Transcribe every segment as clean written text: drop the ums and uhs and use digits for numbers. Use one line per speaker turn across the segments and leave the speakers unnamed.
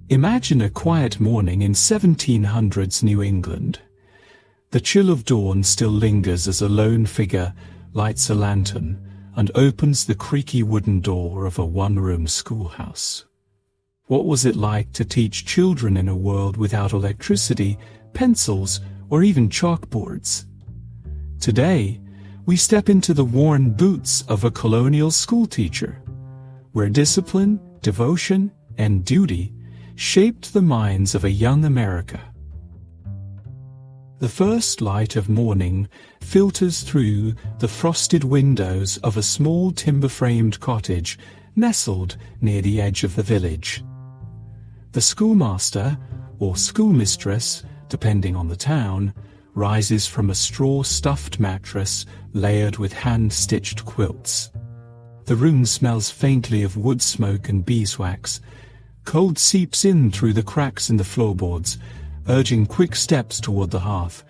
Imagine a quiet morning in 1700s New England. The chill of dawn still lingers as a lone figure lights a lantern and opens the creaky wooden door of a one-room schoolhouse. What was it like to teach children in a world without electricity, pencils, or even chalkboards? Today, we step into the worn boots of a colonial schoolteacher, where discipline, devotion, and duty shaped the minds of a young America. The first light of morning filters through the frosted windows of a small timber-framed cottage nestled near the edge of the village. The schoolmaster, or schoolmistress, depending on the town, rises from a straw-stuffed mattress layered with hand-stitched quilts. The room smells faintly of wood smoke and beeswax. Cold seeps in through the cracks in the floorboards, urging quick steps toward the hearth.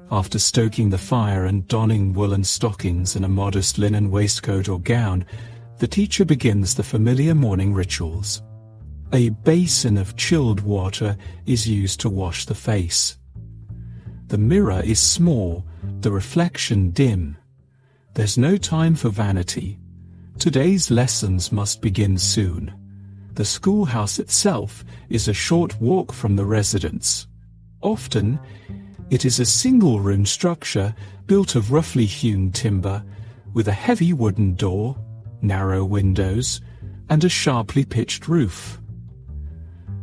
After stoking the fire and donning woolen stockings and a modest linen waistcoat or gown, the teacher begins the familiar morning rituals. A basin of chilled water is used to wash the face. The mirror is small, the reflection dim. There's no time for vanity. Today's lessons must begin soon. The schoolhouse itself is a short walk from the residence. Often, it is a single-room structure built of roughly hewn timber, with a heavy wooden door, narrow windows, and a sharply pitched roof.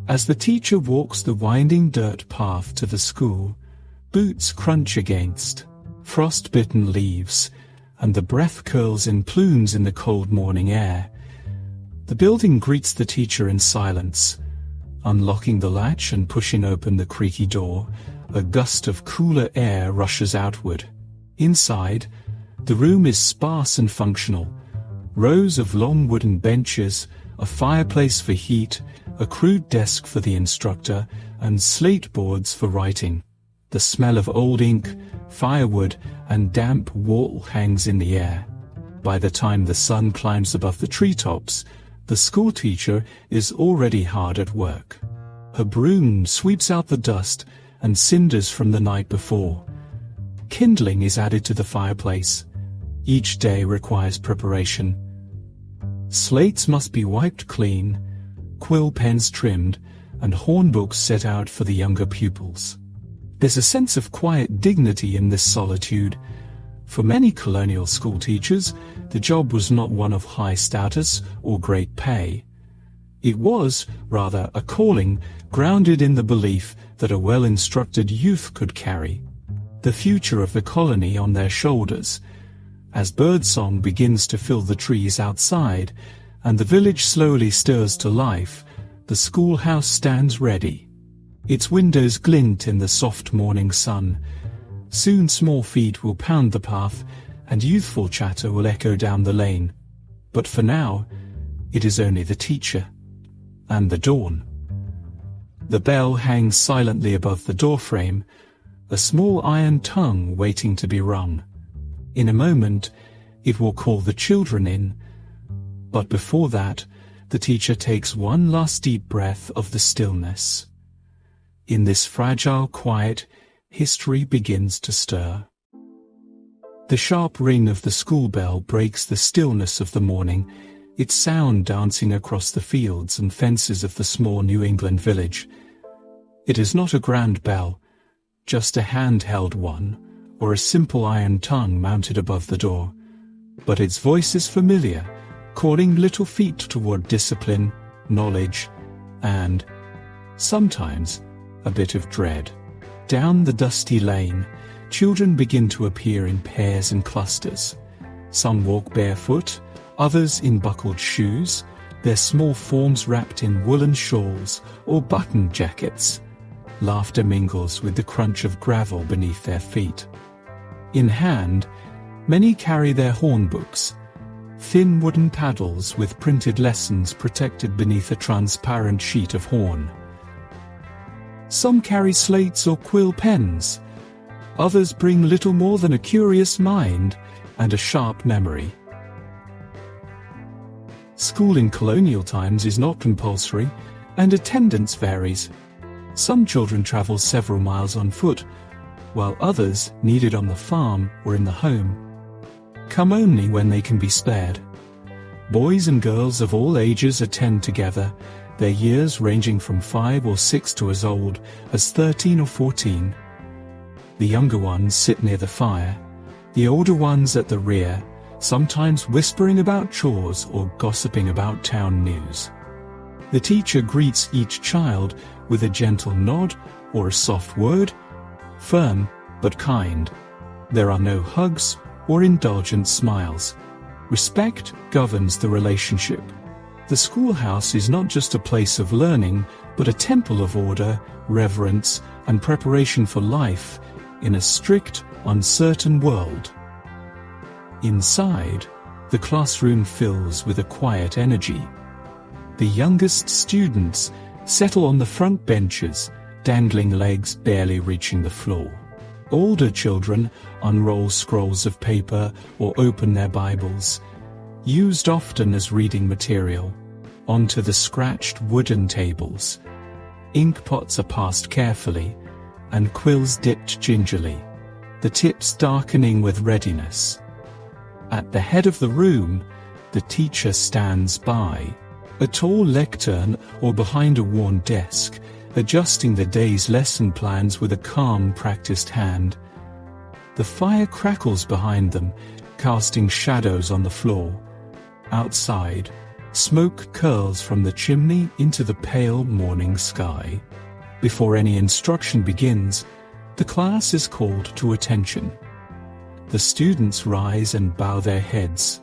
As the teacher walks the winding dirt path to the school, boots crunch against frost-bitten leaves, and the breath curls in plumes in the cold morning air. The building greets the teacher in silence. Unlocking the latch and pushing open the creaky door, a gust of cooler air rushes outward. Inside, the room is sparse and functional. Rows of long wooden benches, a fireplace for heat, a crude desk for the instructor, and slate boards for writing. The smell of old ink, firewood, and damp wool hangs in the air. By the time the sun climbs above the treetops, the schoolteacher is already hard at work. Her broom sweeps out the dust and cinders from the night before. Kindling is added to the fireplace. Each day requires preparation. Slates must be wiped clean, quill pens trimmed, and hornbooks set out for the younger pupils. There's a sense of quiet dignity in this solitude. For many colonial school teachers, the job was not one of high status or great pay. It was, rather, a calling grounded in the belief that a well-instructed youth could carry the future of the colony on their shoulders. As birdsong begins to fill the trees outside, and the village slowly stirs to life, the schoolhouse stands ready. Its windows glint in the soft morning sun. Soon small feet will pound the path, and youthful chatter will echo down the lane. But for now, it is only the teacher and the dawn. The bell hangs silently above the doorframe, a small iron tongue waiting to be rung. In a moment, it will call the children in. But before that, the teacher takes one last deep breath of the stillness. In this fragile quiet, history begins to stir. The sharp ring of the school bell breaks the stillness of the morning, its sound dancing across the fields and fences of the small New England village. It is not a grand bell, just a hand-held one, or a simple iron tongue mounted above the door. But its voice is familiar, calling little feet toward discipline, knowledge, and, sometimes, a bit of dread. Down the dusty lane, children begin to appear in pairs and clusters. Some walk barefoot, others in buckled shoes, their small forms wrapped in woolen shawls or buttoned jackets. Laughter mingles with the crunch of gravel beneath their feet. In hand, many carry their hornbooks, thin wooden paddles with printed lessons protected beneath a transparent sheet of horn. Some carry slates or quill pens. Others bring little more than a curious mind and a sharp memory. School in colonial times is not compulsory, and attendance varies. Some children travel several miles on foot, while others need it on the farm or in the home. Come only when they can be spared. Boys and girls of all ages attend together, their years ranging from 5 or 6 to as old as 13 or 14. The younger ones sit near the fire, the older ones at the rear, sometimes whispering about chores or gossiping about town news. The teacher greets each child with a gentle nod or a soft word, firm but kind. There are no hugs or indulgent smiles. Respect governs the relationship. The schoolhouse is not just a place of learning, but a temple of order, reverence, and preparation for life in a strict, uncertain world. Inside, the classroom fills with a quiet energy. The youngest students settle on the front benches, dangling legs barely reaching the floor. Older children unroll scrolls of paper or open their Bibles, used often as reading material, onto the scratched wooden tables. Ink pots are passed carefully, and quills dipped gingerly, the tips darkening with readiness. At the head of the room, the teacher stands by, a tall lectern or behind a worn desk, adjusting the day's lesson plans with a calm, practiced hand. The fire crackles behind them, casting shadows on the floor. Outside, smoke curls from the chimney into the pale morning sky. Before any instruction begins, the class is called to attention. The students rise and bow their heads.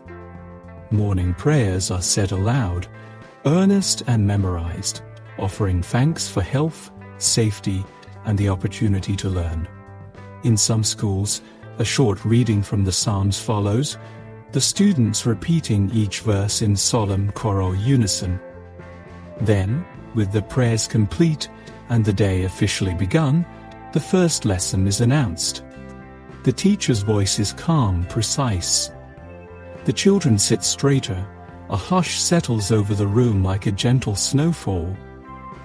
Morning prayers are said aloud, earnest and memorized, offering thanks for health, safety, and the opportunity to learn. In some schools, a short reading from the Psalms follows, the students repeating each verse in solemn choral unison. Then, with the prayers complete and the day officially begun, the first lesson is announced. The teacher's voice is calm, precise. The children sit straighter. A hush settles over the room like a gentle snowfall.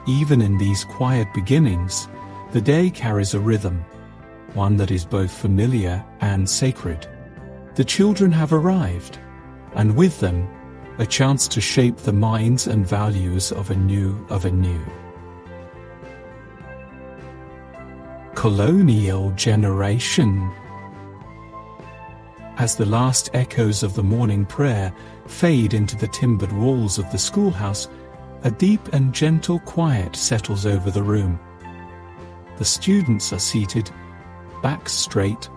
Even in these quiet beginnings, the day carries a rhythm, one that is both familiar and sacred. The children have arrived, and with them, a chance to shape the minds and values of a new. Colonial generation. As the last echoes of the morning prayer fade into the timbered walls of the schoolhouse, a deep and gentle quiet settles over the room. The students are seated, backs straight,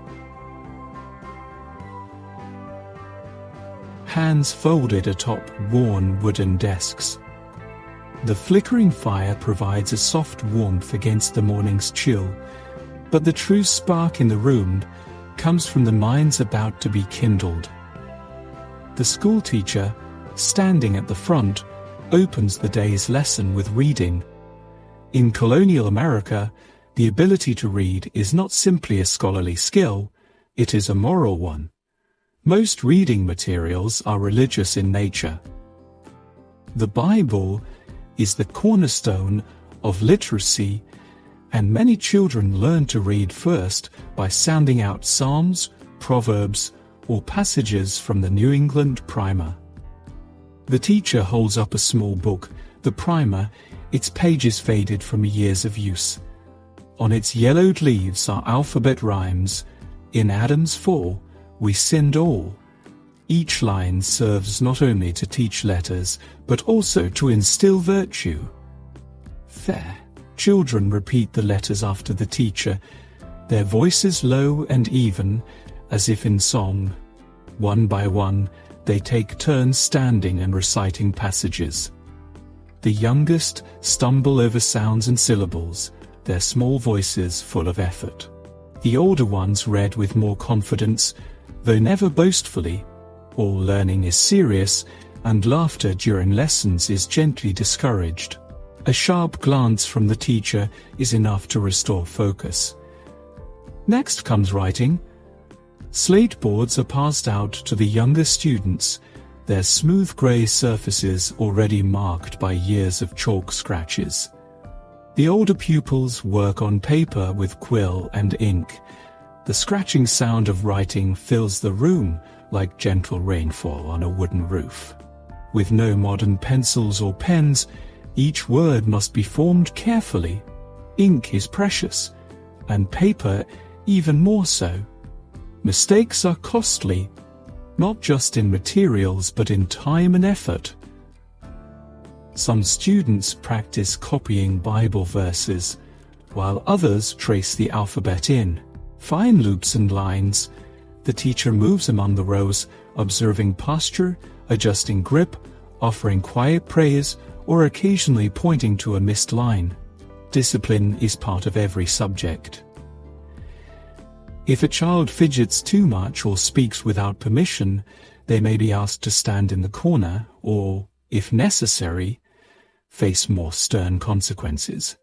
hands folded atop worn wooden desks. The flickering fire provides a soft warmth against the morning's chill, but the true spark in the room comes from the minds about to be kindled. The schoolteacher, standing at the front, opens the day's lesson with reading. In colonial America, the ability to read is not simply a scholarly skill, it is a moral one. Most reading materials are religious in nature. The Bible is the cornerstone of literacy, and many children learn to read first by sounding out Psalms, Proverbs, or passages from the New England Primer. The teacher holds up a small book, the Primer, its pages faded from years of use. On its yellowed leaves are alphabet rhymes. In Adam's fall, we sinned all. Each line serves not only to teach letters, but also to instill virtue. Fair. Children repeat the letters after the teacher, their voices low and even, as if in song. One by one, they take turns standing and reciting passages. The youngest stumble over sounds and syllables, their small voices full of effort. The older ones read with more confidence, though never boastfully. All learning is serious, and laughter during lessons is gently discouraged. A sharp glance from the teacher is enough to restore focus. Next comes writing. Slate boards are passed out to the younger students, their smooth grey surfaces already marked by years of chalk scratches. The older pupils work on paper with quill and ink. The scratching sound of writing fills the room like gentle rainfall on a wooden roof. With no modern pencils or pens, each word must be formed carefully. Ink is precious, and paper even more so. Mistakes are costly, not just in materials but in time and effort. Some students practice copying Bible verses, while others trace the alphabet in fine loops and lines. The teacher moves among the rows, observing posture, adjusting grip, offering quiet praise, or occasionally pointing to a missed line. Discipline is part of every subject. If a child fidgets too much or speaks without permission, they may be asked to stand in the corner or, if necessary, face more stern consequences.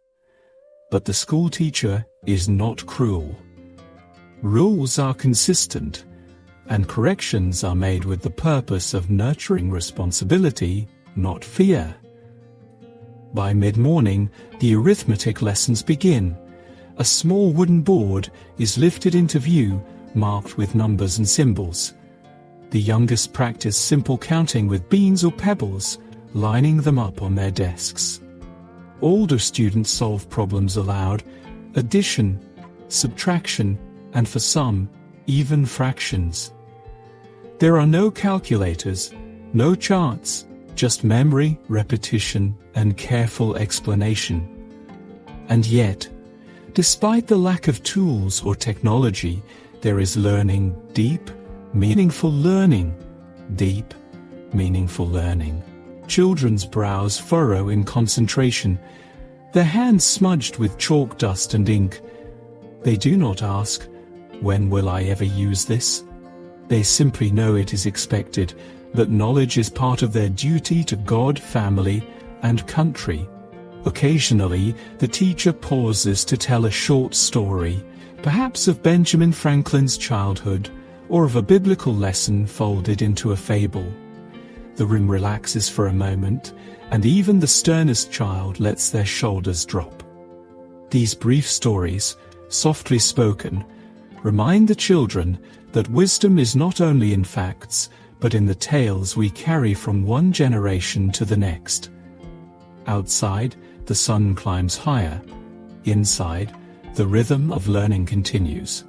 But the school teacher is not cruel. Rules are consistent, and corrections are made with the purpose of nurturing responsibility, not fear. By mid-morning, the arithmetic lessons begin. A small wooden board is lifted into view, marked with numbers and symbols. The youngest practice simple counting with beans or pebbles, lining them up on their desks. Older students solve problems aloud, addition, subtraction, and for some, even fractions. There are no calculators, no charts, just memory, repetition, and careful explanation. And yet, despite the lack of tools or technology, there is learning, deep, meaningful learning. Deep, meaningful learning. Children's brows furrow in concentration, their hands smudged with chalk dust and ink. They do not ask, "When will I ever use this?" They simply know it is expected, that knowledge is part of their duty to God, family, and country. Occasionally, the teacher pauses to tell a short story, perhaps of Benjamin Franklin's childhood, or of a biblical lesson folded into a fable. The room relaxes for a moment, and even the sternest child lets their shoulders drop. These brief stories, softly spoken, remind the children that wisdom is not only in facts, but in the tales we carry from one generation to the next. Outside, the sun climbs higher. Inside, the rhythm of learning continues.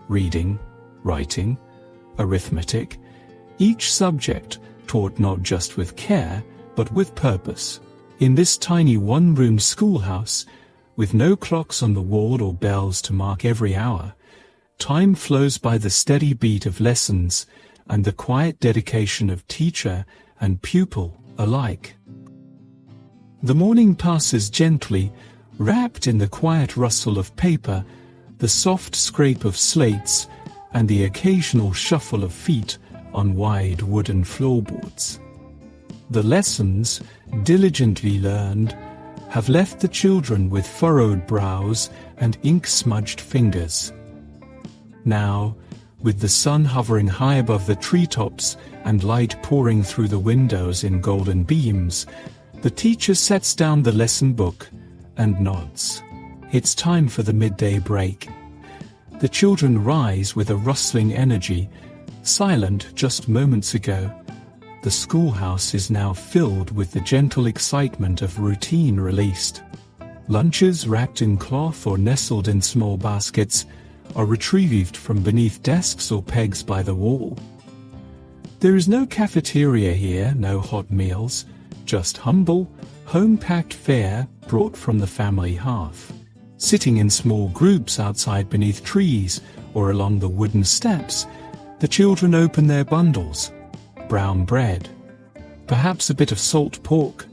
Reading, writing, arithmetic, each subject taught not just with care, but with purpose. In this tiny one-room schoolhouse, with no clocks on the wall or bells to mark every hour, time flows by the steady beat of lessons and the quiet dedication of teacher and pupil alike. The morning passes gently, wrapped in the quiet rustle of paper, the soft scrape of slates, and the occasional shuffle of feet on wide wooden floorboards. The lessons, diligently learned, have left the children with furrowed brows and ink-smudged fingers. Now, with the sun hovering high above the treetops and light pouring through the windows in golden beams, the teacher sets down the lesson book and nods. It's time for the midday break. The children rise with a rustling energy, silent just moments ago. The schoolhouse is now filled with the gentle excitement of routine released. Lunches wrapped in cloth or nestled in small baskets are retrieved from beneath desks or pegs by the wall. There is no cafeteria here, no hot meals, just humble, home-packed fare brought from the family hearth. Sitting in small groups outside beneath trees or along the wooden steps, the children open their bundles. Brown bread, perhaps a bit of salt pork,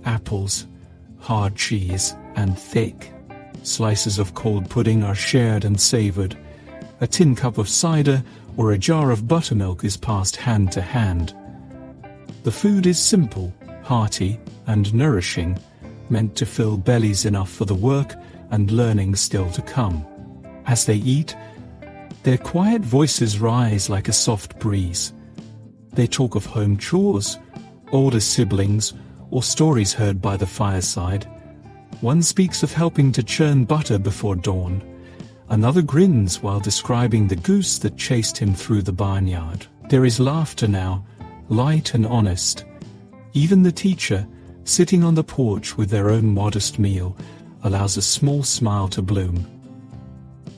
apples, hard cheese, and thick. Slices of cold pudding are shared and savoured. A tin cup of cider or a jar of buttermilk is passed hand to hand. The food is simple, hearty, and nourishing, meant to fill bellies enough for the work and learning still to come. As they eat, their quiet voices rise like a soft breeze. They talk of home chores, older siblings, or stories heard by the fireside. One speaks of helping to churn butter before dawn. Another grins while describing the goose that chased him through the barnyard. There is laughter now, light and honest. Even the teacher, sitting on the porch with their own modest meal, allows a small smile to bloom.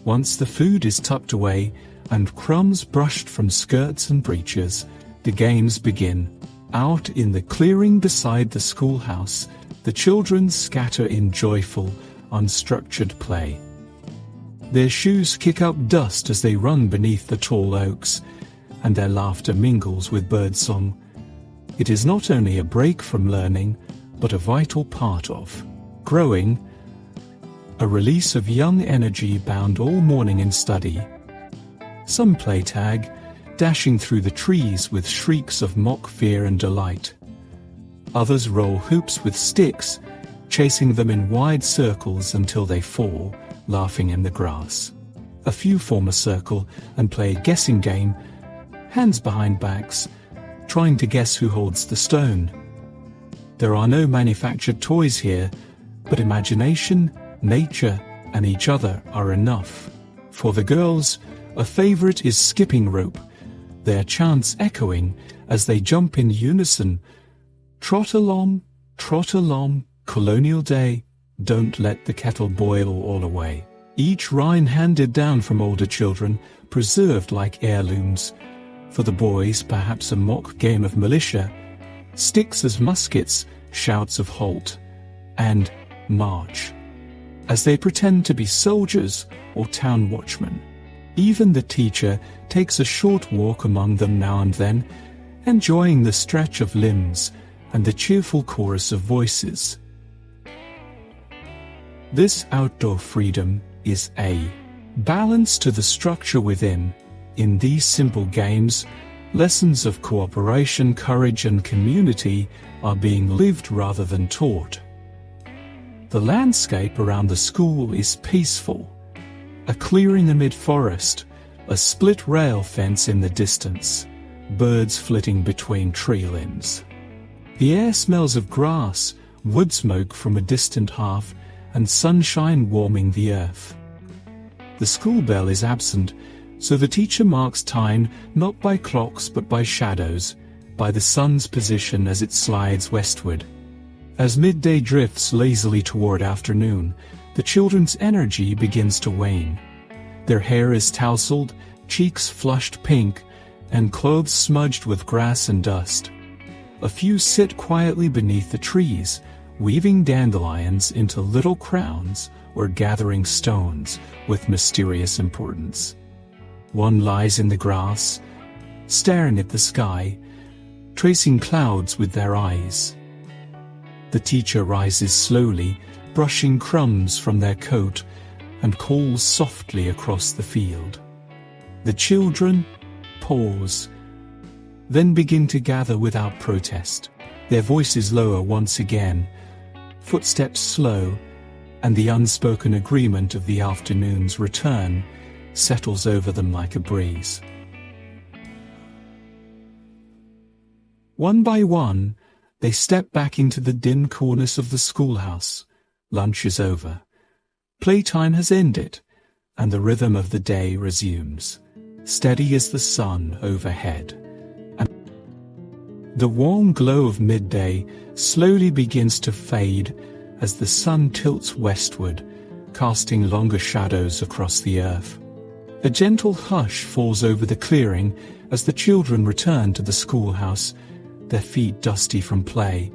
Once the food is tucked away and crumbs brushed from skirts and breeches, the games begin. Out in the clearing beside the schoolhouse, the children scatter in joyful, unstructured play. Their shoes kick up dust as they run beneath the tall oaks, and their laughter mingles with birdsong. It is not only a break from learning, but a vital part of growing, a release of young energy bound all morning in study. Some play tag, dashing through the trees with shrieks of mock fear and delight. Others roll hoops with sticks, chasing them in wide circles until they fall, laughing in the grass. A few form a circle and play a guessing game, hands behind backs, trying to guess who holds the stone. There are no manufactured toys here, but imagination, nature, and each other are enough. For the girls, a favorite is skipping rope, their chants echoing as they jump in unison. Trot along, colonial day, don't let the kettle boil all away. Each rhyme handed down from older children, preserved like heirlooms. For the boys, perhaps a mock game of militia, sticks as muskets, shouts of halt, and march, as they pretend to be soldiers or town watchmen. Even the teacher takes a short walk among them now and then, enjoying the stretch of limbs and the cheerful chorus of voices. This outdoor freedom is a balance to the structure within. In these simple games, lessons of cooperation, courage, and community are being lived rather than taught. The landscape around the school is peaceful. A clearing amid forest, a split rail fence in the distance, birds flitting between tree limbs. The air smells of grass, wood smoke from a distant hearth, and sunshine warming the earth. The school bell is absent, so the teacher marks time not by clocks but by shadows, by the sun's position as it slides westward. As midday drifts lazily toward afternoon, the children's energy begins to wane. Their hair is tousled, cheeks flushed pink, and clothes smudged with grass and dust. A few sit quietly beneath the trees, weaving dandelions into little crowns or gathering stones with mysterious importance. One lies in the grass, staring at the sky, tracing clouds with their eyes. The teacher rises slowly, brushing crumbs from their coat, and calls softly across the field. The children pause, then begin to gather without protest. Their voices lower once again, footsteps slow, and the unspoken agreement of the afternoon's return settles over them like a breeze. One by one, they step back into the dim corners of the schoolhouse. Lunch is over. Playtime has ended, and the rhythm of the day resumes, steady as the sun overhead. And the warm glow of midday slowly begins to fade as the sun tilts westward, casting longer shadows across the earth. A gentle hush falls over the clearing as the children return to the schoolhouse, their feet dusty from play,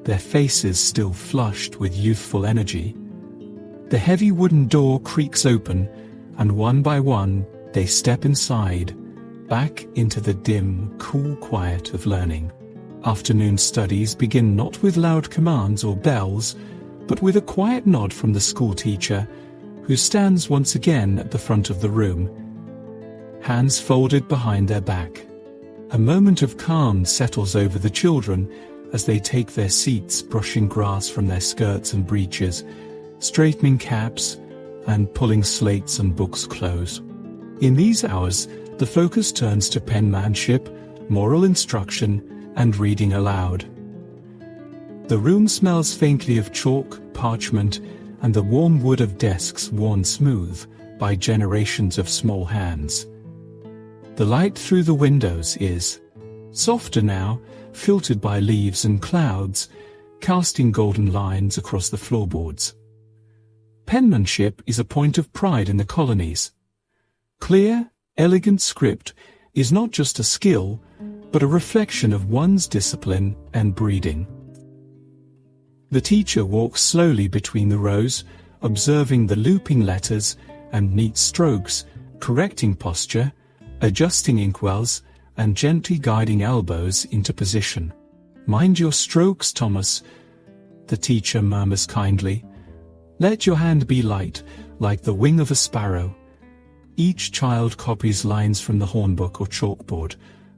their faces still flushed with youthful energy. The heavy wooden door creaks open, and one by one they step inside, back into the dim, cool quiet of learning. Afternoon studies begin not with loud commands or bells, but with a quiet nod from the schoolteacher, who stands once again at the front of the room, hands folded behind their back. A moment of calm settles over the children as they take their seats, brushing grass from their skirts and breeches, straightening caps, and pulling slates and books close. In these hours, the focus turns to penmanship, moral instruction, and reading aloud. The room smells faintly of chalk, parchment, and the warm wood of desks worn smooth by generations of small hands. The light through the windows is softer now, filtered by leaves and clouds, casting golden lines across the floorboards. Penmanship is a point of pride in the colonies. Clear, elegant script is not just a skill, but a reflection of one's discipline and breeding. The teacher walks slowly between the rows, observing the looping letters and neat strokes, correcting posture, adjusting inkwells, and gently guiding elbows into position. "Mind your strokes, Thomas," the teacher murmurs kindly. "Let your hand be light, like the wing of a sparrow." Each child copies lines from the hornbook or chalkboard,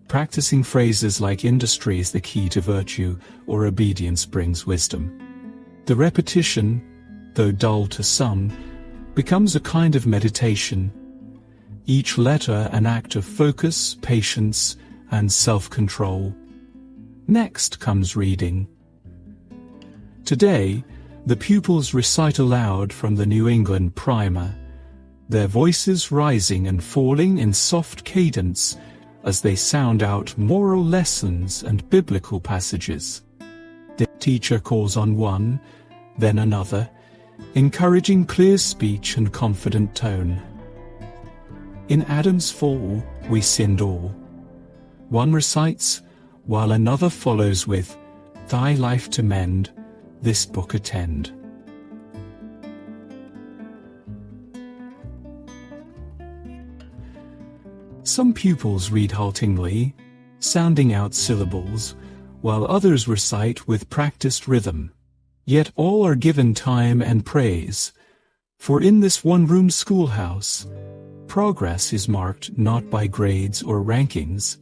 practicing phrases like "industry is the key to virtue" or "obedience brings wisdom." The repetition, though dull to some, becomes a kind of meditation. Each letter an act of focus, patience, and self-control. Next comes reading. Today, the pupils recite aloud from the New England Primer, their voices rising and falling in soft cadence as they sound out moral lessons and biblical passages. The teacher calls on one, then another, encouraging clear speech and confident tone. "In Adam's fall, we sinned all." One recites, while another follows with, "Thy life to mend, this book attend." Some pupils read haltingly, sounding out syllables, while others recite with practiced rhythm. Yet all are given time and praise, for in this one-room schoolhouse, progress is marked not by grades or rankings,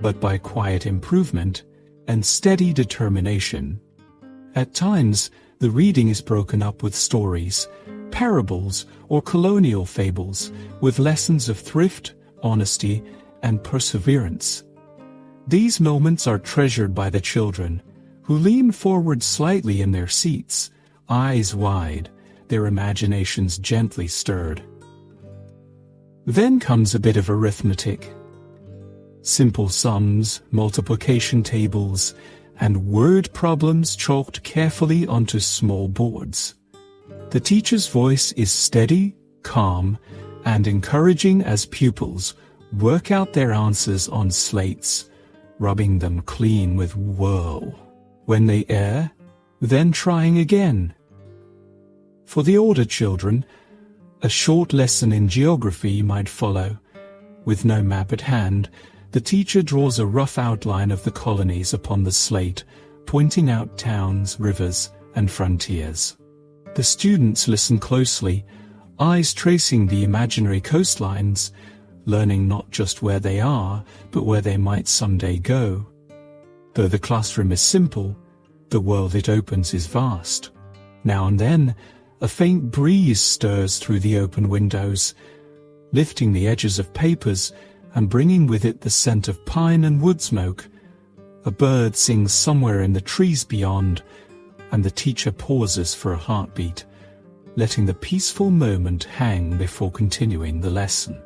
but by quiet improvement and steady determination. At times, the reading is broken up with stories, parables, or colonial fables, with lessons of thrift, honesty, and perseverance. These moments are treasured by the children, who lean forward slightly in their seats, eyes wide, their imaginations gently stirred. Then comes a bit of arithmetic. Simple sums, multiplication tables, and word problems chalked carefully onto small boards. The teacher's voice is steady, calm, and encouraging as pupils work out their answers on slates, rubbing them clean with whirl. When they err, then trying again. For the older children, a short lesson in geography might follow. With no map at hand, the teacher draws a rough outline of the colonies upon the slate, pointing out towns, rivers, and frontiers. The students listen closely, eyes tracing the imaginary coastlines, learning not just where they are, but where they might someday go. Though the classroom is simple, the world it opens is vast. Now and then, a faint breeze stirs through the open windows, lifting the edges of papers and bringing with it the scent of pine and wood smoke. A bird sings somewhere in the trees beyond, and the teacher pauses for a heartbeat, letting the peaceful moment hang before continuing the lesson.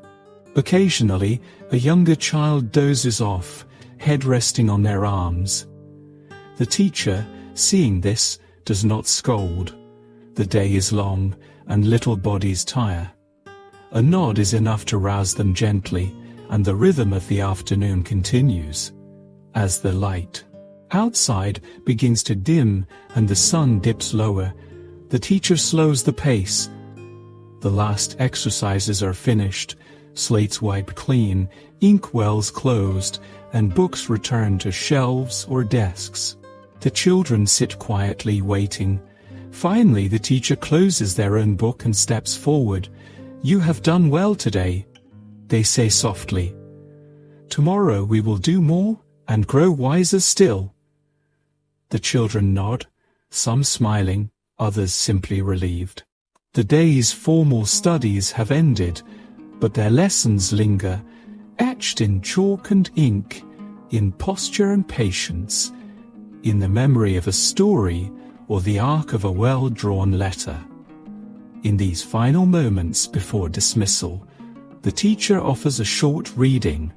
Occasionally, a younger child dozes off, head resting on their arms. The teacher, seeing this, does not scold. The day is long, and little bodies tire. A nod is enough to rouse them gently, and the rhythm of the afternoon continues. As the light outside begins to dim and the sun dips lower, the teacher slows the pace. The last exercises are finished, slates wiped clean, inkwells closed, and books returned to shelves or desks. The children sit quietly waiting. Finally, the teacher closes their own book and steps forward. "You have done well today," they say softly. "Tomorrow we will do more and grow wiser still." The children nod, some smiling, others simply relieved. The day's formal studies have ended, but their lessons linger, etched in chalk and ink, in posture and patience, in the memory of a story or the arc of a well-drawn letter. In these final moments before dismissal, the teacher offers a short reading.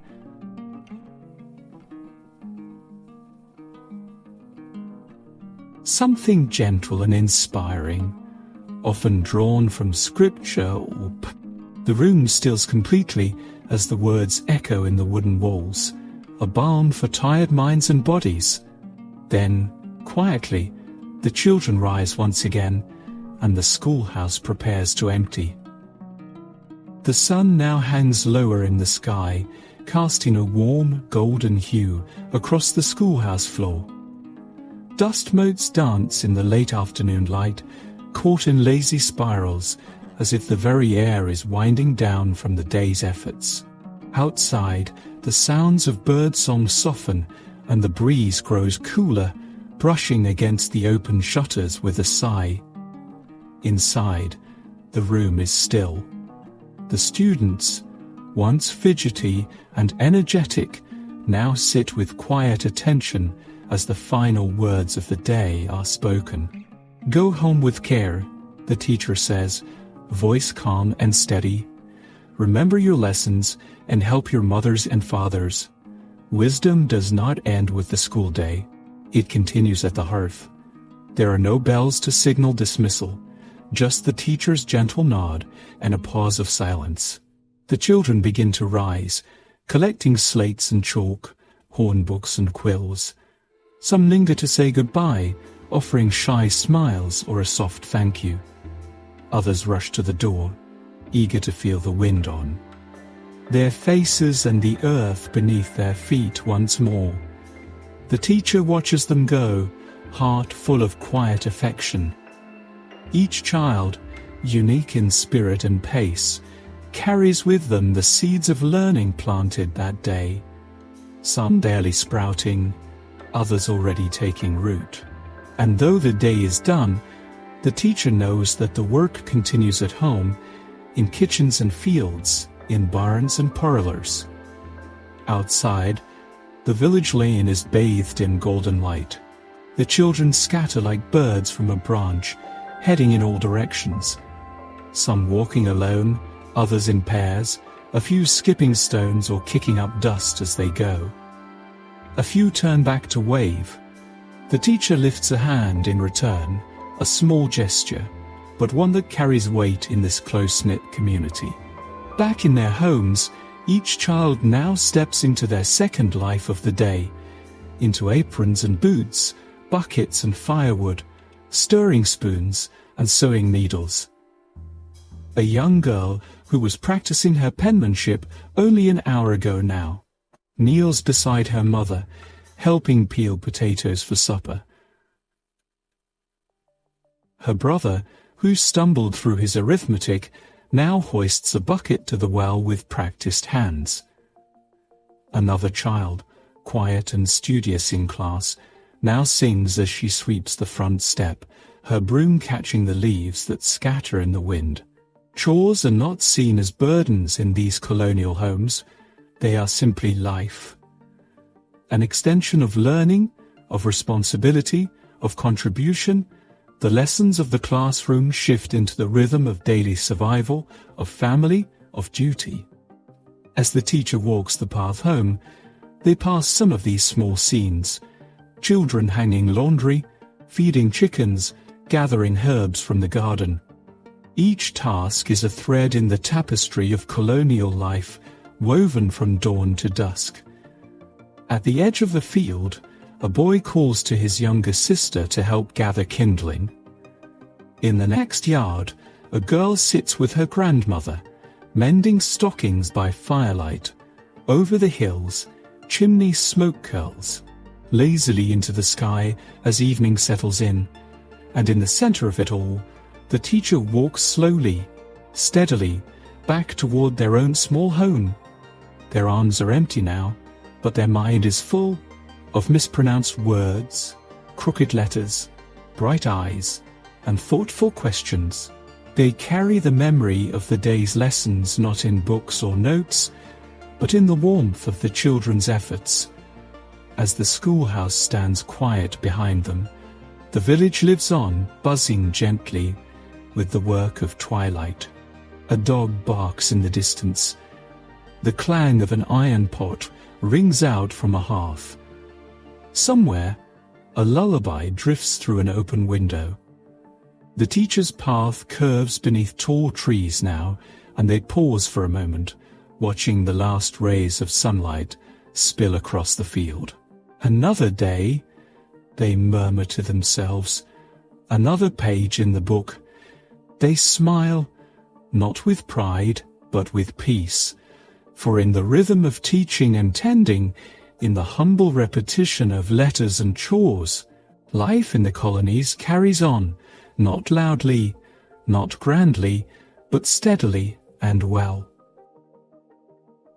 Something gentle and inspiring, often drawn from scripture or The room stills completely as the words echo in the wooden walls, a balm for tired minds and bodies. Then, quietly, the children rise once again, and the schoolhouse prepares to empty. The sun now hangs lower in the sky, casting a warm, golden hue across the schoolhouse floor. Dust motes dance in the late afternoon light, caught in lazy spirals, as if the very air is winding down from the day's efforts. Outside, the sounds of birdsong soften, and the breeze grows cooler, brushing against the open shutters with a sigh. Inside, the room is still. The students, once fidgety and energetic, now sit with quiet attention as the final words of the day are spoken. "Go home with care," the teacher says, voice calm and steady. "Remember your lessons and help your mothers and fathers. Wisdom does not end with the school day. It continues at the hearth. There are no bells to signal dismissal, just the teacher's gentle nod and a pause of silence. The children begin to rise, collecting slates and chalk, hornbooks and quills. Some linger to say goodbye, offering shy smiles or a soft thank you. Others rush to the door, eager to feel the wind on their faces and the earth beneath their feet once more. The teacher watches them go, heart full of quiet affection. Each child, unique in spirit and pace, carries with them the seeds of learning planted that day, some barely sprouting, others already taking root. And though the day is done, the teacher knows that the work continues at home, in kitchens and fields, in barns and parlors. Outside, the village lane is bathed in golden light. The children scatter like birds from a branch, heading in all directions. Some walking alone, others in pairs, a few skipping stones or kicking up dust as they go. A few turn back to wave. The teacher lifts a hand in return, a small gesture, but one that carries weight in this close-knit community. Back in their homes, each child now steps into their second life of the day, into aprons and boots, buckets and firewood, stirring spoons and sewing needles. A young girl who was practicing her penmanship only an hour ago now kneels beside her mother, helping peel potatoes for supper. Her brother, who stumbled through his arithmetic, now hoists a bucket to the well with practiced hands. Another child, quiet and studious in class, now sings as she sweeps the front step, her broom catching the leaves that scatter in the wind. Chores are not seen as burdens in these colonial homes. They are simply life. An extension of learning, of responsibility, of contribution. The lessons of the classroom shift into the rhythm of daily survival, of family, of duty. As the teacher walks the path home, they pass some of these small scenes. Children hanging laundry, feeding chickens, gathering herbs from the garden. Each task is a thread in the tapestry of colonial life, woven from dawn to dusk. At the edge of the field, a boy calls to his younger sister to help gather kindling. In the next yard, a girl sits with her grandmother, mending stockings by firelight. Over the hills, chimney smoke curls lazily into the sky as evening settles in, and in the center of it all, the teacher walks slowly, steadily, back toward their own small home. Their arms are empty now, but their mind is full of mispronounced words, crooked letters, bright eyes, and thoughtful questions. They carry the memory of the day's lessons not in books or notes, but in the warmth of the children's efforts, as the schoolhouse stands quiet behind them. The village lives on, buzzing gently with the work of twilight. A dog barks in the distance. The clang of an iron pot rings out from a hearth. Somewhere, a lullaby drifts through an open window. The teacher's path curves beneath tall trees now, and they pause for a moment, watching the last rays of sunlight spill across the field. Another day, they murmur to themselves. Another page in the book. They smile, not with pride, but with peace. For in the rhythm of teaching and tending, in the humble repetition of letters and chores, life in the colonies carries on, not loudly, not grandly, but steadily and well.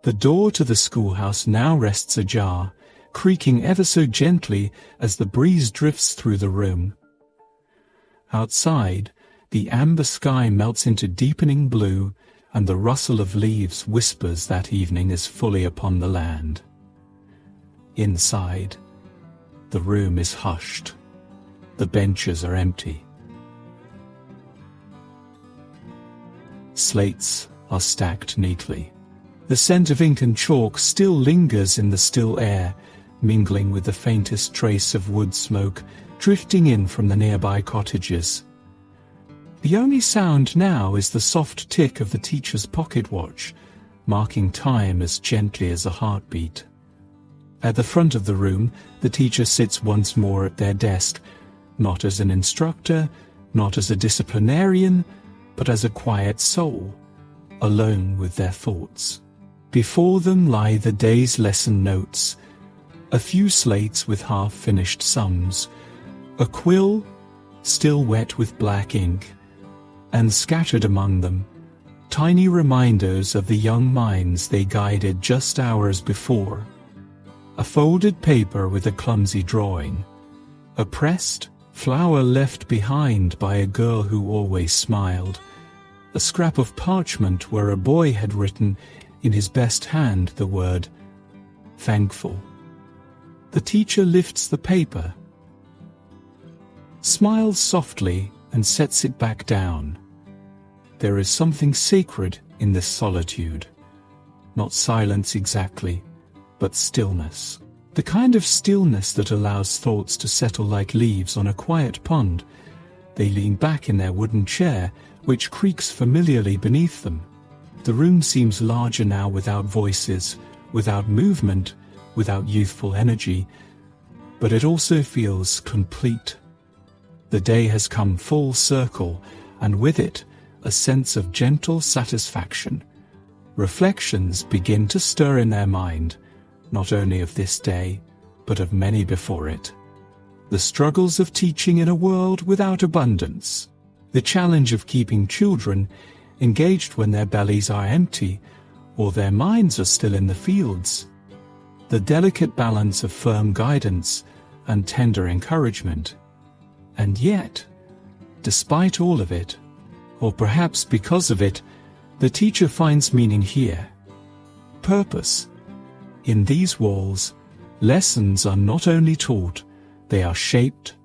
The door to the schoolhouse now rests ajar, creaking ever so gently as the breeze drifts through the room. Outside, the amber sky melts into deepening blue, and the rustle of leaves whispers that evening is fully upon the land. Inside, the room is hushed. The benches are empty. Slates are stacked neatly. The scent of ink and chalk still lingers in the still air, mingling with the faintest trace of wood smoke drifting in from the nearby cottages. The only sound now is the soft tick of the teacher's pocket watch, marking time as gently as a heartbeat. At the front of the room, the teacher sits once more at their desk, not as an instructor, not as a disciplinarian, but as a quiet soul, alone with their thoughts. Before them lie the day's lesson notes, a few slates with half-finished sums, a quill still wet with black ink, and scattered among them, tiny reminders of the young minds they guided just hours before. A folded paper with a clumsy drawing, a pressed flower left behind by a girl who always smiled, a scrap of parchment where a boy had written in his best hand the word thankful. The teacher lifts the paper, smiles softly, and sets it back down. There is something sacred in this solitude. Not silence exactly, but stillness. The kind of stillness that allows thoughts to settle like leaves on a quiet pond. They lean back in their wooden chair, which creaks familiarly beneath them. The room seems larger now, without voices, without movement, without youthful energy, but it also feels complete. The day has come full circle, and with it, a sense of gentle satisfaction. Reflections begin to stir in their mind, not only of this day, but of many before it. The struggles of teaching in a world without abundance. The challenge of keeping children engaged when their bellies are empty, or their minds are still in the fields. The delicate balance of firm guidance and tender encouragement. And yet, despite all of it, or perhaps because of it, the teacher finds meaning here. Purpose. In these walls, lessons are not only taught, they are shaped,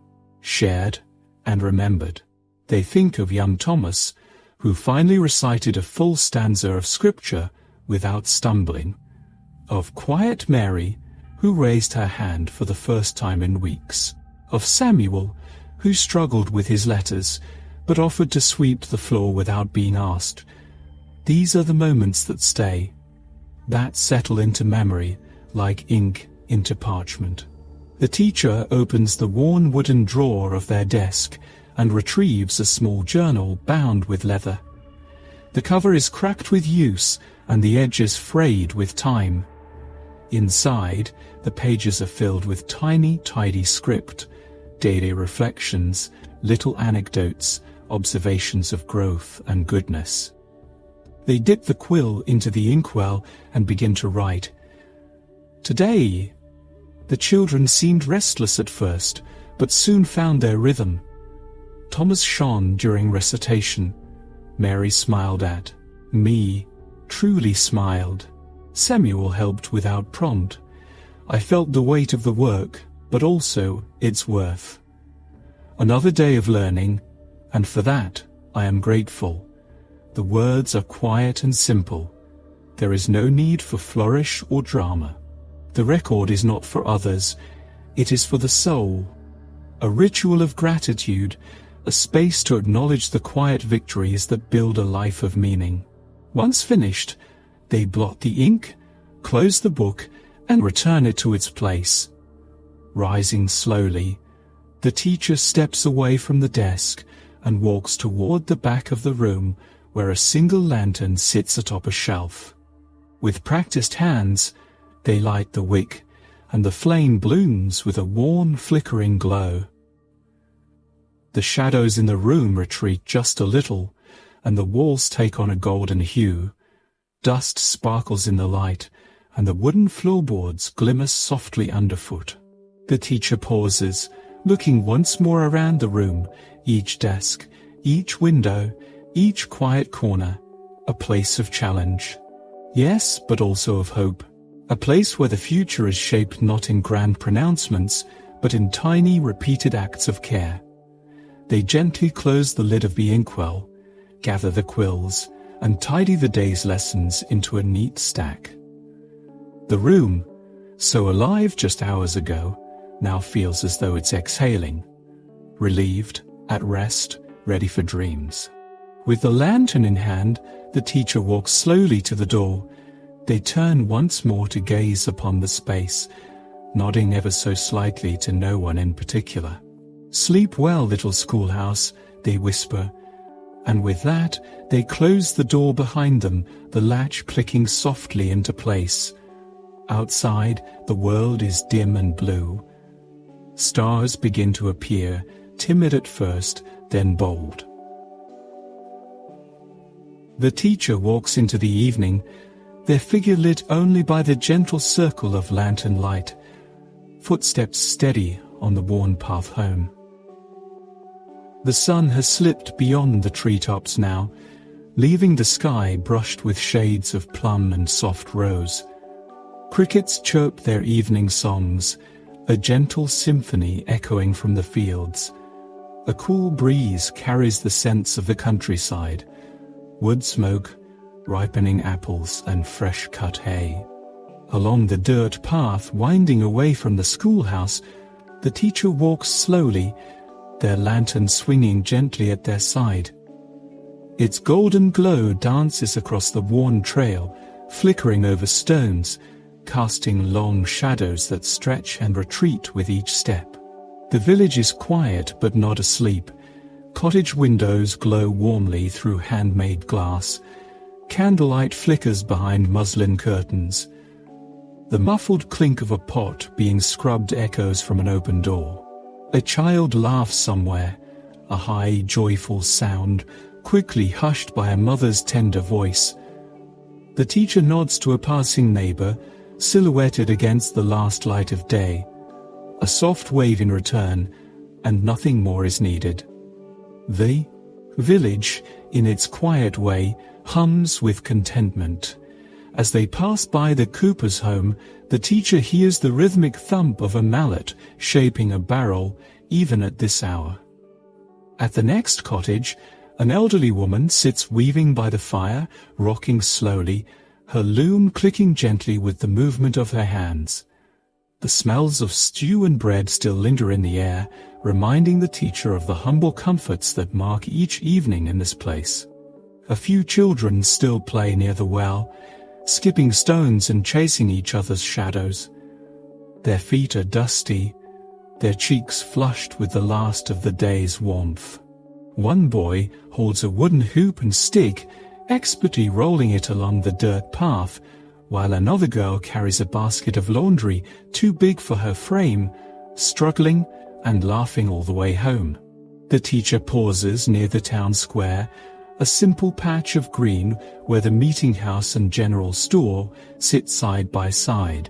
shared, and remembered. They think of young Thomas, who finally recited a full stanza of scripture without stumbling, of quiet Mary, who raised her hand for the first time in weeks, of Samuel, who struggled with his letters, but offered to sweep the floor without being asked. These are the moments that stay, that settle into memory like ink into parchment. The teacher opens the worn wooden drawer of their desk and retrieves a small journal bound with leather. The cover is cracked with use and the edges frayed with time. Inside, the pages are filled with tiny, tidy script, daily reflections, little anecdotes, observations of growth and goodness. They dip the quill into the inkwell and begin to write. Today, the children seemed restless at first, but soon found their rhythm. Thomas shone during recitation. Mary smiled at me, truly smiled. Samuel helped without prompt, I felt the weight of the work, but also its worth. Another day of learning, and for that I am grateful. The words are quiet and simple. There is no need for flourish or drama. The record is not for others, it is for the soul. A ritual of gratitude, a space to acknowledge the quiet victories that build a life of meaning. Once finished, they blot the ink, close the book, and return it to its place. Rising slowly, the teacher steps away from the desk and walks toward the back of the room where a single lantern sits atop a shelf. With practiced hands, they light the wick, and the flame blooms with a warm, flickering glow. The shadows in the room retreat just a little, and the walls take on a golden hue. Dust sparkles in the light, and the wooden floorboards glimmer softly underfoot. The teacher pauses, looking once more around the room, each desk, each window, each quiet corner, a place of challenge. Yes, but also of hope. A place where the future is shaped not in grand pronouncements, but in tiny, repeated acts of care. They gently close the lid of the inkwell, gather the quills, and tidy the day's lessons into a neat stack. The room, so alive just hours ago, now feels as though it's exhaling, relieved, at rest, ready for dreams. With the lantern in hand, the teacher walks slowly to the door. They turn once more to gaze upon the space, nodding ever so slightly to no one in particular. "Sleep well, little schoolhouse," they whisper, and with that they close the door behind them, the latch clicking softly into place. Outside, the world is dim and blue. Stars begin to appear, timid at first, then bold. The teacher walks into the evening, their figure lit only by the gentle circle of lantern light, footsteps steady on the worn path home. The sun has slipped beyond the treetops now, leaving the sky brushed with shades of plum and soft rose. Crickets chirp their evening songs, a gentle symphony echoing from the fields. A cool breeze carries the scents of the countryside, wood smoke, ripening apples and fresh-cut hay. Along the dirt path winding away from the schoolhouse, the teacher walks slowly, their lantern swinging gently at their side. Its golden glow dances across the worn trail, flickering over stones, casting long shadows that stretch and retreat with each step. The village is quiet but not asleep. Cottage windows glow warmly through handmade glass. Candlelight flickers behind muslin curtains. The muffled clink of a pot being scrubbed echoes from an open door. A child laughs somewhere, a high, joyful sound, quickly hushed by a mother's tender voice. The teacher nods to a passing neighbor, silhouetted against the last light of day. A soft wave in return, and nothing more is needed. The village, in its quiet way, hums with contentment. As they pass by the cooper's home, the teacher hears the rhythmic thump of a mallet shaping a barrel, even at this hour. At the next cottage, an elderly woman sits weaving by the fire, rocking slowly, her loom clicking gently with the movement of her hands. The smells of stew and bread still linger in the air, reminding the teacher of the humble comforts that mark each evening in this place. A few children still play near the well, skipping stones and chasing each other's shadows. Their feet are dusty, their cheeks flushed with the last of the day's warmth. One boy holds a wooden hoop and stick, expertly rolling it along the dirt path, while another girl carries a basket of laundry too big for her frame, struggling and laughing all the way home. The teacher pauses near the town square, a simple patch of green where the meeting house and general store sit side by side.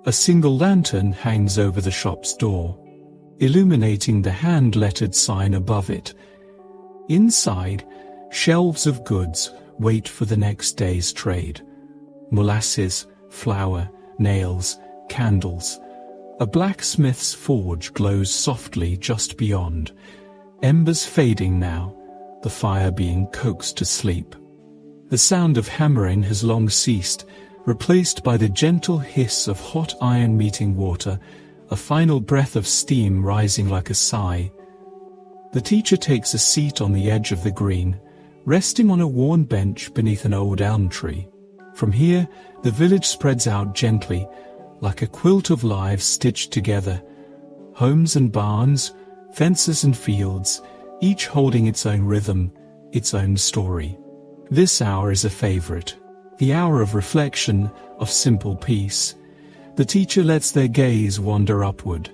A single lantern hangs over the shop's door, illuminating the hand-lettered sign above it. Inside, shelves of goods wait for the next day's trade. Molasses, flour, nails, candles. A blacksmith's forge glows softly just beyond, embers fading now, the fire being coaxed to sleep. The sound of hammering has long ceased, replaced by the gentle hiss of hot iron meeting water, a final breath of steam rising like a sigh. The teacher takes a seat on the edge of the green, resting on a worn bench beneath an old elm tree. From here, the village spreads out gently, like a quilt of lives stitched together. Homes and barns, fences and fields, each holding its own rhythm, its own story. This hour is a favorite, the hour of reflection, of simple peace. The teacher lets their gaze wander upward.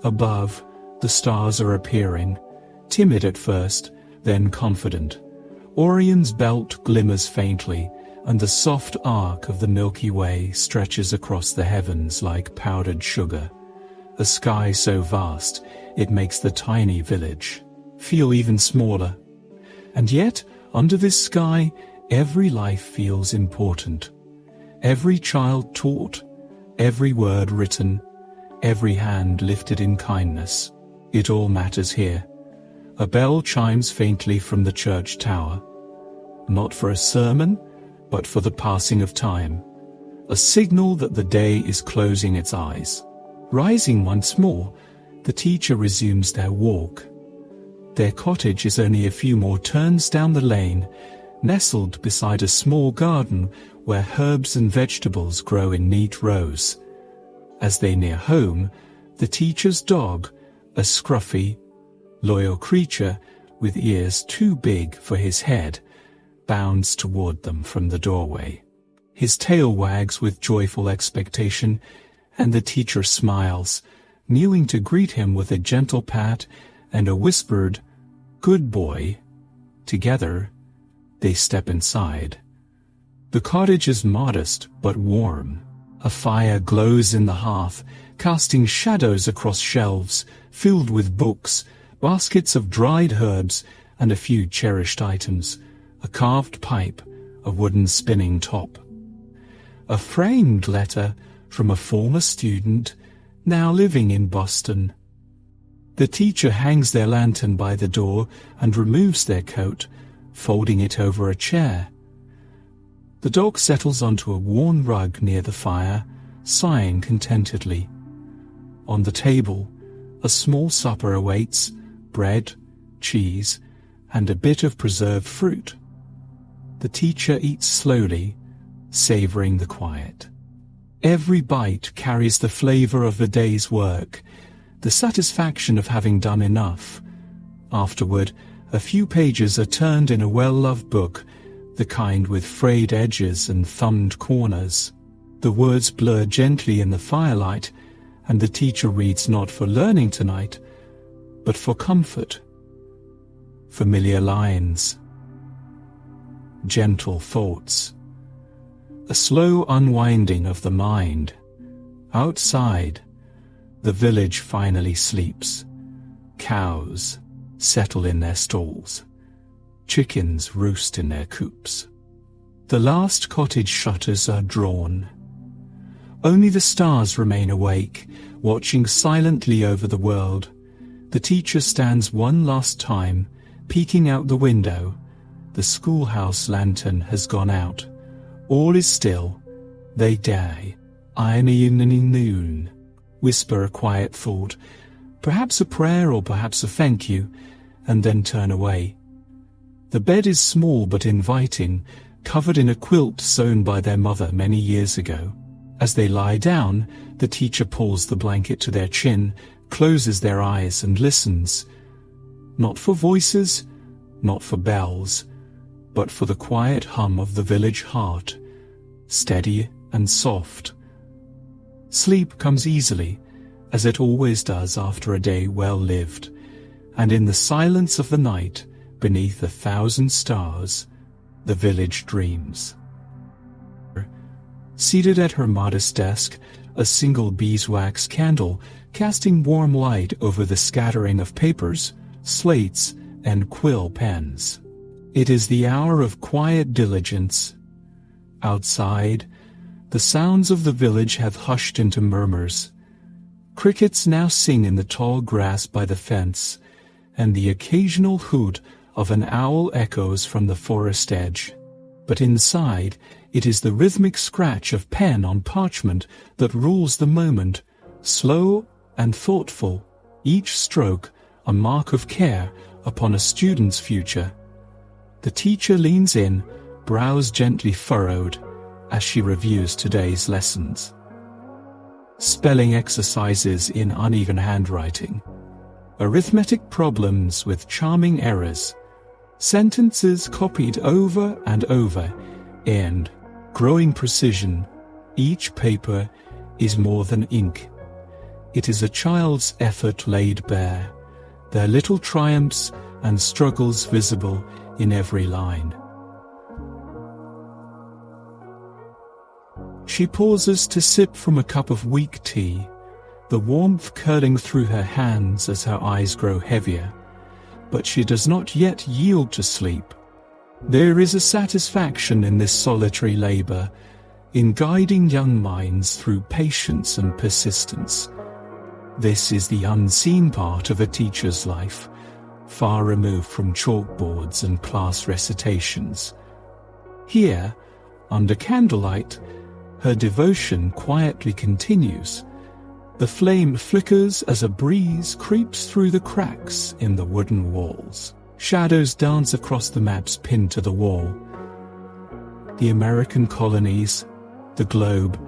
Above, the stars are appearing, timid at first, then confident. Orion's belt glimmers faintly, and the soft arc of the Milky Way stretches across the heavens like powdered sugar. A sky so vast, it makes the tiny village feel even smaller. And yet, under this sky, every life feels important. Every child taught, every word written, every hand lifted in kindness. It all matters here. A bell chimes faintly from the church tower. Not for a sermon, but for the passing of time. A signal that the day is closing its eyes. Rising once more, the teacher resumes their walk. Their cottage is only a few more turns down the lane, nestled beside a small garden where herbs and vegetables grow in neat rows. As they near home, the teacher's dog, a scruffy, loyal creature with ears too big for his head, bounds toward them from the doorway. His tail wags with joyful expectation, and the teacher smiles, kneeling to greet him with a gentle pat and a whispered, "Good boy." Together, they step inside. The cottage is modest but warm. A fire glows in the hearth, casting shadows across shelves filled with books, baskets of dried herbs, and a few cherished items, a carved pipe, a wooden spinning top. A framed letter from a former student, now living in Boston. The teacher hangs their lantern by the door and removes their coat, folding it over a chair. The dog settles onto a worn rug near the fire, sighing contentedly. On the table, a small supper awaits, bread, cheese, and a bit of preserved fruit. The teacher eats slowly, savoring the quiet. Every bite carries the flavor of the day's work, the satisfaction of having done enough. Afterward, a few pages are turned in a well-loved book, the kind with frayed edges and thumbed corners. The words blur gently in the firelight, and the teacher reads not for learning tonight, but for comfort. Familiar lines, gentle thoughts, a slow unwinding of the mind. Outside, the village finally sleeps. Cows settle in their stalls. Chickens roost in their coops. The last cottage shutters are drawn. Only the stars remain awake, watching silently over the world. The teacher stands one last time, peeking out the window. The schoolhouse lantern has gone out. All is still. They die. Eine noon. Whisper a quiet thought, perhaps a prayer or perhaps a thank you, and then turn away. The bed is small but inviting, covered in a quilt sewn by their mother many years ago. As they lie down, the teacher pulls the blanket to their chin, closes their eyes and listens. Not for voices, not for bells, but for the quiet hum of the village heart, steady and soft. Sleep comes easily, as it always does after a day well lived, and in the silence of the night, beneath 1,000 stars, the village dreams. Seated at her modest desk, a single beeswax candle casting warm light over the scattering of papers, slates, and quill pens. It is the hour of quiet diligence. Outside, The sounds of the village have hushed into murmurs. Crickets now sing in the tall grass by the fence, and the occasional hoot of an owl echoes from the forest edge. But inside, it is the rhythmic scratch of pen on parchment that rules the moment, slow and thoughtful, each stroke a mark of care upon a student's future. The teacher leans in, brows gently furrowed, as she reviews today's lessons. Spelling exercises in uneven handwriting, arithmetic problems with charming errors, sentences copied over and over, and, growing precision, each paper is more than ink. It is a child's effort laid bare, their little triumphs and struggles visible in every line. She pauses to sip from a cup of weak tea, the warmth curling through her hands as her eyes grow heavier. But she does not yet yield to sleep. There is a satisfaction in this solitary labor, in guiding young minds through patience and persistence. This is the unseen part of a teacher's life, far removed from chalkboards and class recitations. Here, under candlelight, her devotion quietly continues. The flame flickers as a breeze creeps through the cracks in the wooden walls. Shadows dance across the maps pinned to the wall. The American colonies, the globe,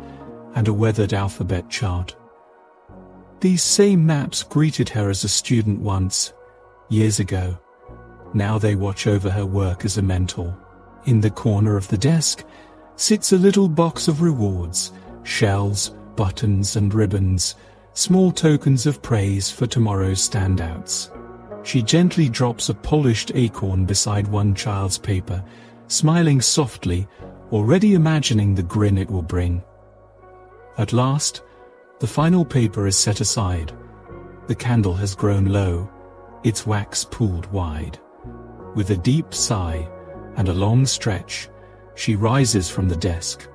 and a weathered alphabet chart. These same maps greeted her as a student once, years ago. Now they watch over her work as a mentor. In the corner of the desk sits a little box of rewards, shells, buttons and ribbons, small tokens of praise for tomorrow's standouts. She gently drops a polished acorn beside one child's paper, smiling softly, already imagining the grin it will bring. At last, the final paper is set aside. The candle has grown low, its wax pulled wide. With a deep sigh and a long stretch, she rises from the desk,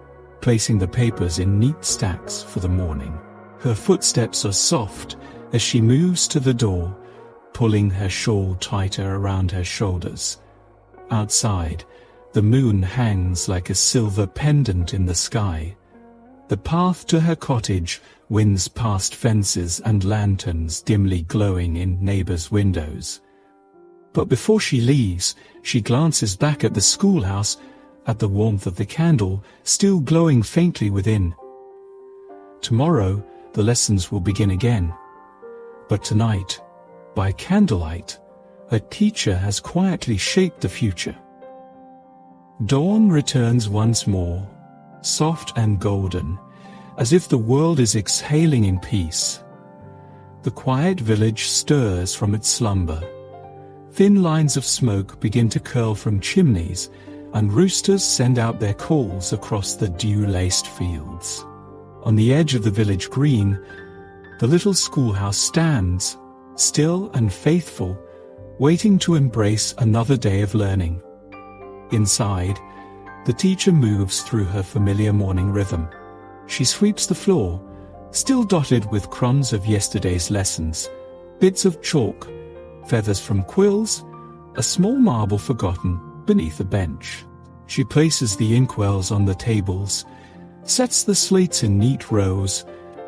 placing the papers in neat stacks for the morning. Her footsteps are soft as she moves to the door, pulling her shawl tighter around her shoulders. Outside, the moon hangs like a silver pendant in the sky. The path to her cottage winds past fences and lanterns dimly glowing in neighbors' windows. But before she leaves, she glances back at the schoolhouse, at the warmth of the candle still glowing faintly within. Tomorrow, the lessons will begin again. But tonight, by candlelight, a teacher has quietly shaped the future. Dawn returns once more, soft and golden, as if the world is exhaling in peace. The quiet village stirs from its slumber. Thin lines of smoke begin to curl from chimneys, and roosters send out their calls across the dew-laced fields. On the edge of the village green, the little schoolhouse stands, still and faithful, waiting to embrace another day of learning. Inside, the teacher moves through her familiar morning rhythm. She sweeps the floor, still dotted with crumbs of yesterday's lessons, bits of chalk, feathers from quills, a small marble forgotten beneath a bench. She places the inkwells on the tables, sets the slates in neat rows,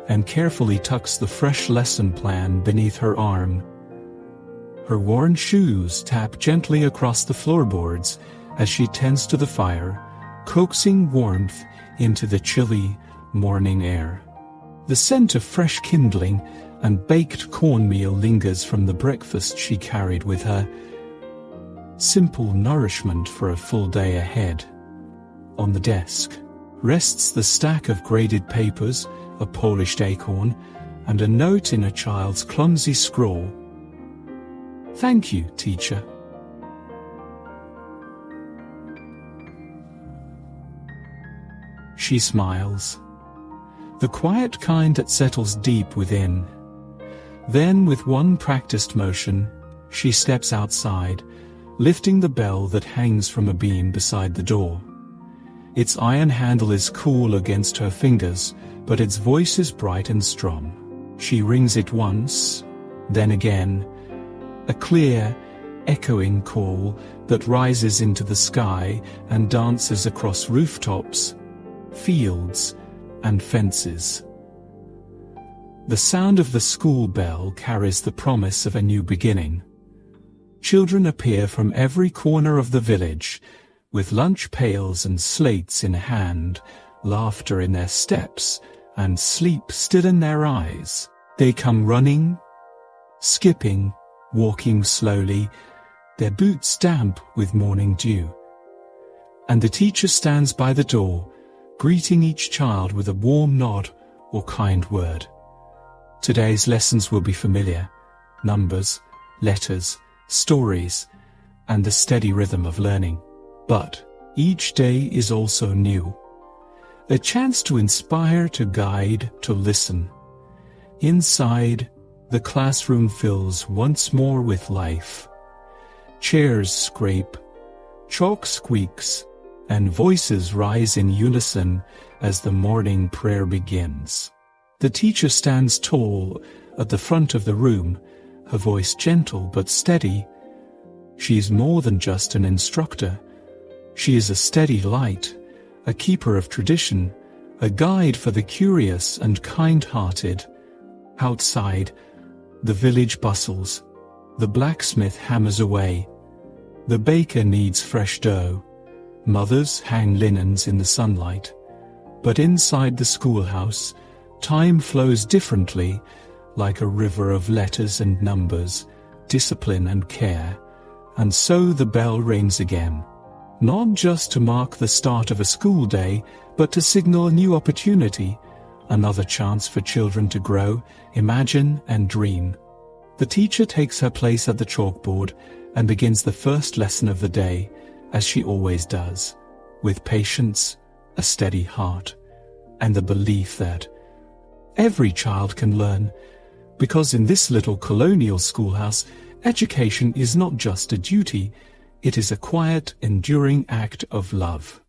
and carefully tucks the fresh lesson plan beneath her arm. Her worn shoes tap gently across the floorboards as she tends to the fire, coaxing warmth into the chilly morning air. The scent of fresh kindling and baked cornmeal lingers from the breakfast she carried with her. Simple nourishment for a full day ahead. On the desk rests the stack of graded papers, a polished acorn, and a note in a child's clumsy scrawl. "Thank you, teacher." She smiles, the quiet kind that settles deep within. Then, with one practiced motion, she steps outside, lifting the bell that hangs from a beam beside the door. Its iron handle is cool against her fingers, but its voice is bright and strong. She rings it once, then again, a clear, echoing call that rises into the sky and dances across rooftops, fields, and fences. The sound of the school bell carries the promise of a new beginning. Children appear from every corner of the village, with lunch pails and slates in hand, laughter in their steps, and sleep still in their eyes. They come running, skipping, walking slowly, their boots damp with morning dew. And the teacher stands by the door, greeting each child with a warm nod or kind word. Today's lessons will be familiar: numbers, letters, stories, and the steady rhythm of learning. But each day is also new. A chance to inspire, to guide, to listen. Inside, the classroom fills once more with life. Chairs scrape, chalk squeaks, and voices rise in unison as the morning prayer begins. The teacher stands tall at the front of the room, her voice gentle but steady. She is more than just an instructor. She is a steady light, a keeper of tradition, a guide for the curious and kind-hearted. Outside, the village bustles. The blacksmith hammers away. The baker kneads fresh dough. Mothers hang linens in the sunlight. But inside the schoolhouse, time flows differently, like a river of letters and numbers, discipline and care. And so the bell rings again, not just to mark the start of a school day, but to signal a new opportunity, another chance for children to grow, imagine, and dream. The teacher takes her place at the chalkboard and begins the first lesson of the day, as she always does, with patience, a steady heart, and the belief that every child can learn, because in this little colonial schoolhouse, education is not just a duty, it is a quiet, enduring act of love.